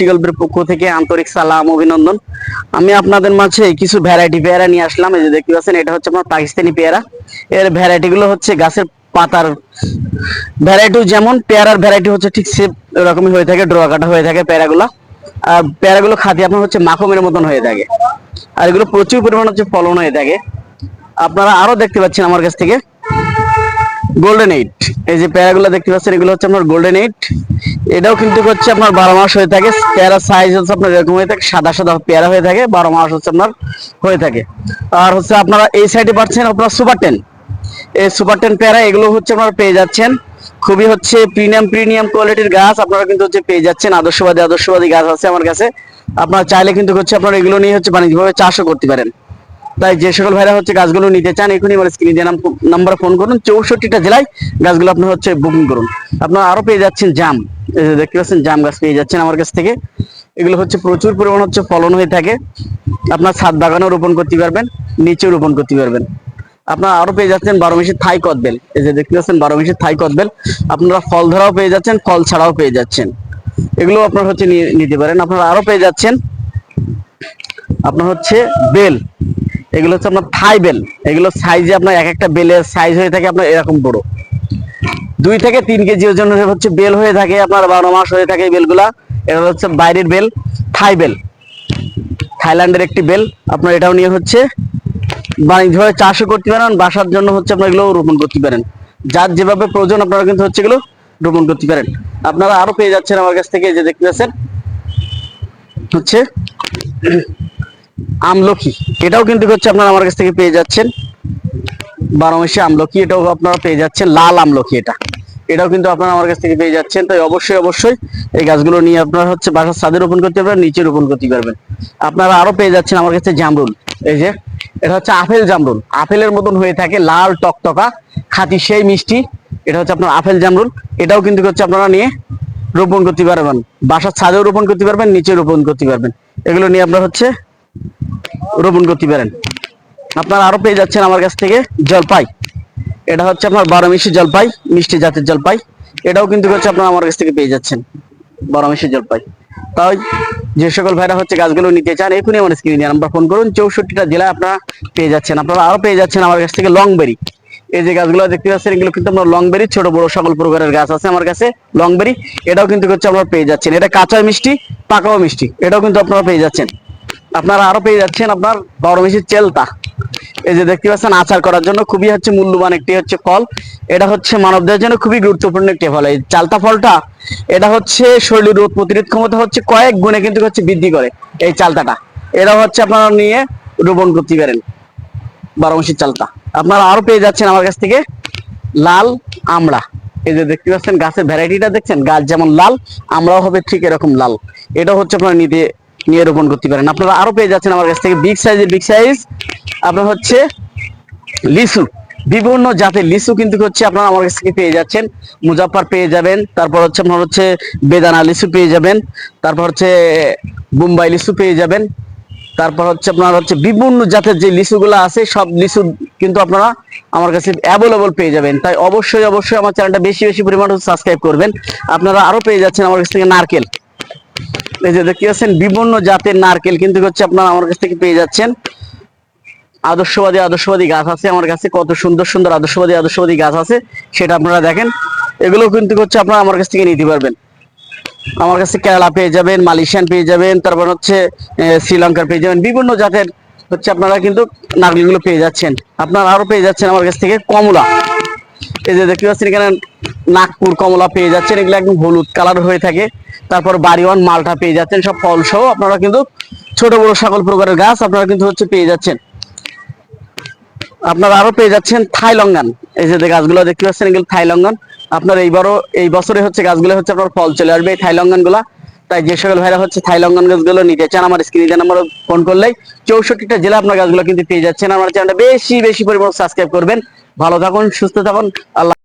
কৃষি গল্পের পক্ষ থেকে আন্তরিক সালাম অভিনন্দন। আমি আপনাদের মাঝে কিছু ভ্যারাইটি পেয়ারা নিয়ে আসলাম। এই যে দেখতে পাচ্ছেন, এটা হচ্ছে আপনার পাকিস্তানি পেয়ারা। এর ভ্যারাইটি গুলো হচ্ছে গাছের পাতার ভ্যারাইটি, যেমন পেয়ারার ভ্যারাইটি হচ্ছে ঠিক সেম এরকমই হয়ে থাকে, ডোরা কাটা হয়ে থাকে পেয়ারাগুলো। আর পেয়ারাগুলো খাতে আপনার হচ্ছে মাখনের মতন হয়ে থাকে, আর এগুলো প্রচুর পরিমাণ হচ্ছে ফলন হয়ে থাকে। আপনারা আরো দেখতে পাচ্ছেন আমার কাছ থেকে গোল্ডেন এইট, এই যে পেয়ারাগুলো দেখতে পাচ্ছেন, এগুলো হচ্ছে আপনার গোল্ডেন এইট। এটাও কিন্তু হচ্ছে আপনার 12 মাস হয়ে থাকে। পেয়ারা সাইজ হচ্ছে আপনার এরকম হয়ে থাকে, সাদা সাদা পেয়ারা হয়ে থাকে, 12 মাস হচ্ছে আপনার হয়ে থাকে। আর হচ্ছে আপনারা এই সাইডে পাচ্ছেন আপনার সুপার টেন। এই সুপার টেন পেয়ারা এগুলো হচ্ছে আপনারা পেয়ে যাচ্ছেন, খুবই হচ্ছে প্রিমিয়াম প্রিমিয়াম কোয়ালিটির গাছ আপনারা কিন্তু হচ্ছে পেয়ে যাচ্ছেন। আদর্শবাদী আদর্শবাদী গাছ আছে আমার কাছে। আপনারা চাইলে কিন্তু হচ্ছে আপনারা এগুলো নিয়ে হচ্ছে বাণিজ্যিকভাবে চাষও করতে পারেন। তাই যে সকল ভাইরা হচ্ছে গাছগুলো নিতে চান, এখনই আমার স্ক্রিনে দেওয়া নাম্বারে ফোন করুন। 64টা জেলায় গাছগুলো আপনার হচ্ছে বুকিং করুন। আপনারা আরো পেয়ে যাচ্ছেন জাম, এই যে দেখতে পাচ্ছেন জাম গাছ পেয়ে যাচ্ছেন আমার কাছ থেকে। এগুলো হচ্ছে প্রচুর পরিমাণ হচ্ছে ফলন হয়ে থাকে। আপনার ছাদ বাগানেও রোপণ করতে পারবেন, নিচেও রোপণ করতে পারবেন। আপনারা আরো পেয়ে যাচ্ছেন 12 মাসের থাই কদবেল, এই যে দেখতে পাচ্ছেন 12 মাসের থাই কদবেল। আপনারা ফল ধরাও পেয়ে যাচ্ছেন, ফল ছাড়াও পেয়ে যাচ্ছেন। এগুলো আপনার হচ্ছে নিতে পারেন। আপনারা আরো পেয়ে যাচ্ছেন আপনার হচ্ছে বেল, এগুলো হচ্ছে আপনার থাই বেল। এগুলো সাইজে আপনার এক একটা বেলের সাইজ হয়ে থাকে আপনার এরকম বড়, 2 থেকে 3 কেজি ওজনের হচ্ছে বেল হয়ে থাকে আপনার, 12 মাস হয়ে থাকে এই বেলগুলা। এটা হচ্ছে বাইরের বেল, থাই বেল, থাইল্যান্ডের একটি বেল। আপনার এটাও নিয়ে হচ্ছে বাণিজ্যিকভাবে চাষও করতে পারেন, বাসার জন্য হচ্ছে আপনার এগুলো রোপণ করতে পারেন। যার যেভাবে প্রয়োজন আপনারা কিন্তু হচ্ছে এগুলো রোপণ করতে পারেন। আপনারা আরো পেয়ে যাচ্ছেন আমার কাছ থেকে, যে দেখতে পাচ্ছেন হচ্ছে আমলকি। এটাও কিন্তু হচ্ছে আপনারা আমার কাছ থেকে পেয়ে যাচ্ছেন 12 মাসে আমলকি। এটাও আপনারা পেয়ে যাচ্ছেন লাল আমলকি, এটাও কিন্তু আপনারা আমার কাছ থেকে পেয়ে যাচ্ছেন। তাই অবশ্যই অবশ্যই এই গাছগুলো নিয়ে আপনারা হচ্ছে বাসার ছাদে রোপণ করতে পারবেন, নিচে রোপণ করতে পারবেন। আপনারা আরো পেয়ে যাচ্ছেন আমার কাছে জামরুল, এই যে এটা হচ্ছে আপেল জামরুল, আপেলের মতন হয়ে থাকে, লাল টকটকা, খাঁটি সেই মিষ্টি। এটা হচ্ছে আপনার আপেল জামরুল। এটাও কিন্তু হচ্ছে আপনারা নিয়ে রোপণ করতে পারবেন, বাসার ছাদেও রোপণ করতে পারবেন, নিচে রোপণ করতে পারবেন। এগুলো নিয়ে আপনারা হচ্ছে রোপণ করতে পারেন। আপনারা আরো পেয়ে যাচ্ছেন আমার কাছ থেকে জলপাই, এটা হচ্ছে আপনার 12 মাসি জলপাই, মিষ্টি জাতের জলপাই। এটাও কিন্তু হচ্ছে আপনারা আমার কাছ থেকে পেয়ে যাচ্ছেন 12 মাসি জলপাই। তাই যে সকল ভাইরা হচ্ছে গাছগুলো নিতে চান, এখনই আমার স্ক্রিনে নাম্বার ফোন করুন। 64টা জেলায় আপনারা পেয়ে যাচ্ছেন। আপনারা আরো পেয়ে যাচ্ছেন আমার কাছ থেকে লংবেরি, এই যে গাছগুলো দেখতে পাচ্ছেন, এগুলো কিন্তু আপনার লংবেরি, ছোট বড় সকল প্রকারের গাছ আছে আমার কাছে লংবেরি। এটাও কিন্তু হচ্ছে আপনারা পেয়ে যাচ্ছেন, এটা কাঁচা মিষ্টি, পাকাও মিষ্টি, এটাও কিন্তু আপনারা পেয়ে যাচ্ছেন। আপনারা আরো পেয়ে যাচ্ছেন আপনার 12 মাসির চেলতা, এই যে দেখতে পাচ্ছেন আচার করার জন্য খুবই হচ্ছে মূল্যবান একটি হচ্ছে ফল। এটা হচ্ছে মানবদেহের জন্য খুবই গুরুত্বপূর্ণ একটি ফল। এই চালতা ফলটা, এটা হচ্ছে শরীরের রোগ প্রতিরোধ ক্ষমতা হচ্ছে কয়েক গুণে কিন্তু হচ্ছে বৃদ্ধি করে এই চালতাটা। এটাও হচ্ছে আপনারা নিয়ে রোপণ করতে পারেন 12 মাসির চালতা। আপনারা আরো পেয়ে যাচ্ছেন আমার কাছ থেকে লাল আমড়া, এই যে দেখতে পাচ্ছেন গাছের ভ্যারাইটিটা দেখছেন, গাছ যেমন লাল আমরাও হবে ঠিক এরকম লাল। এটাও হচ্ছে আপনারা নিয়ে রোপণ করতে পারেন। আপনারা আরো পেয়ে যাচ্ছেন আমার কাছ থেকে বিগ সাইজ আপনার হচ্ছে লিচু, বিভিন্ন জাতের লিচু কিন্তু হচ্ছে আপনারা আমার কাছ থেকে পেয়ে যাচ্ছেন। মুজাফফর পেয়ে যাবেন, তারপর হচ্ছে আপনার হচ্ছে বেদানা লিচু পেয়ে যাবেন, তারপর হচ্ছে বোম্বাই লিচু পেয়ে যাবেন, তারপর হচ্ছে আপনার হচ্ছে বিভিন্ন জাতের যে লিচুগুলো আছে সব লিচু কিন্তু আপনারা আমার কাছে অ্যাভেলেবল পেয়ে যাবেন। তাই অবশ্যই অবশ্যই আমার চ্যানেলটা বেশি বেশি পরিমাণে সাবস্ক্রাইব করবেন। আপনারা আরো পেয়ে যাচ্ছেন আমার কাছ থেকে নারকেল, এই যে দেখতে পাচ্ছেন বিভিন্ন জাতের নারকেল কিন্তু হচ্ছে আপনারা আমার কাছ থেকে পেয়ে যাচ্ছেন। আদর্শবাদী গাছ আছে আমার কাছে, কত সুন্দর সুন্দর আদর্শবাদী গাছ আছে সেটা আপনারা দেখেন। এগুলো কিন্তু হচ্ছে আপনারা আমার কাছ থেকে নিতে পারবেন। আমার কাছে কেরালা পেয়ে যাবেন, মালয়েশিয়ান পেয়ে যাবেন, তারপর হচ্ছে শ্রীলঙ্কার পেয়ে যাবেন, বিভিন্ন জাতের হচ্ছে আপনারা কিন্তু নারকেলগুলো পেয়ে যাচ্ছেন। আপনারা আরো পেয়ে যাচ্ছেন আমার কাছ থেকে কমলা, এই যে দেখতে পাচ্ছেন এখানে নাগপুর কমলা পেয়ে যাচ্ছেন, এগুলো একদম হলুদ কালার হয়ে থাকে। তারপর বাড়িওয়ান মালটা পেয়ে যাচ্ছেন, সব ফল সহ আপনারা কিন্তু ছোট বড় সকল প্রকারের গাছ আপনারা কিন্তু হচ্ছে পেয়ে যাচ্ছেন। আপনারা আরো পেয়ে যাচ্ছেন থাই লঙ্গান, এই যে গাছগুলো দেখতে পাচ্ছেন এগুলো থাই লঙ্গান। আপনার এই বছরে হচ্ছে গাছগুলো হচ্ছে আপনার ফল চলে আসবে এই থাই লঙ্গান গুলা। তাই যে সকল ভাইরা হচ্ছে থাই লঙ্গান গাছগুলো নিতে চান, আমার স্ক্রিনে নাম্বার ফোন করলেই 64টা জেলা আপনার গাছগুলো কিন্তু পেয়ে যাচ্ছেন। আমার চ্যানেলটা বেশি বেশি পরিমাণ সাবস্ক্রাইব করবেন। ভালো থাকুন, সুস্থ থাকুন, আল্লাহ।